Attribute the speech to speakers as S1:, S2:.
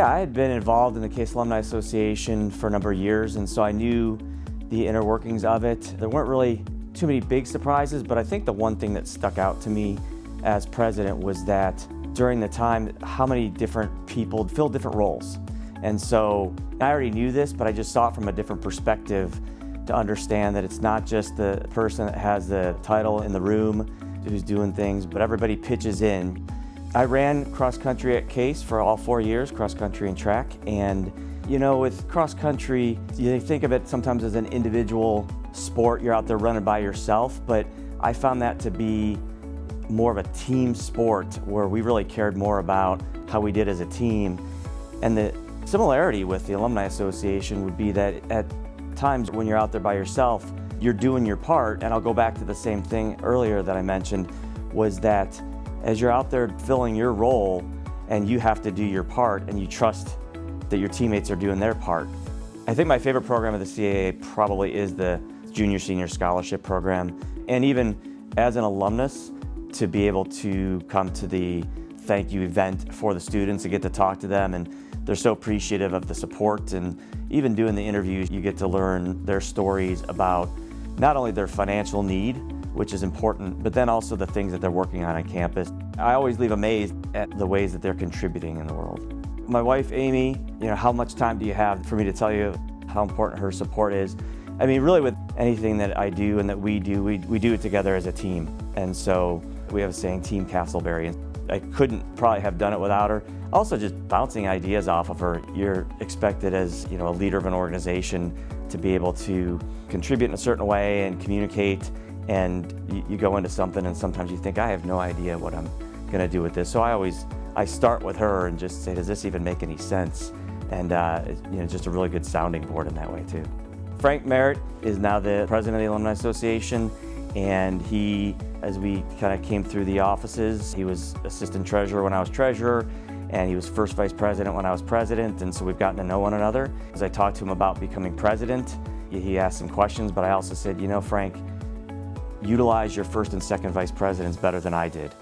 S1: Yeah, I had been involved in the Case Alumni Association for a number of years, and so I knew the inner workings of it. There weren't really too many big surprises, but I think the one thing that stuck out to me as president was that during the time, how many different people filled different roles. And so I already knew this, but I just saw it from a different perspective to understand that it's not just the person that has the title in the room who's doing things, but everybody pitches in. I ran cross country at Case for all 4 years, cross country and track. And you know, with cross country, you think of it sometimes as an individual sport. You're out there running by yourself, but I found that to be more of a team sport where we really cared more about how we did as a team. And the similarity with the Alumni Association would be that at times when you're out there by yourself, you're doing your part. And I'll go back to the same thing earlier that I mentioned, was that as you're out there filling your role and you have to do your part and you trust that your teammates are doing their part. I think my favorite program of the CAA probably is the Junior Senior Scholarship Program. And even as an alumnus, to be able to come to the thank you event for the students and get to talk to them, and they're so appreciative of the support. And even doing the interviews, you get to learn their stories about not only their financial need, which is important, but then also the things that they're working on campus. I always leave amazed at the ways that they're contributing in the world. My wife, Amy, how much time do you have for me to tell you how important her support is? I mean, really with anything that I do and that we do it together as a team. And so we have a saying, Team Casselberry. And I couldn't probably have done it without her. Also just bouncing ideas off of her. You're expected as a leader of an organization to be able to contribute in a certain way and communicate. And you go into something and sometimes you think, I have no idea what I'm gonna do with this. So I start with her and just say, does this even make any sense? And just a really good sounding board in that way too. Frank Merritt is now the president of the Alumni Association, and he, as we kind of came through the offices, he was assistant treasurer when I was treasurer, and he was first vice president when I was president, and so we've gotten to know one another. As I talked to him about becoming president, he asked some questions, but I also said, Frank, utilize your first and second vice presidents better than I did.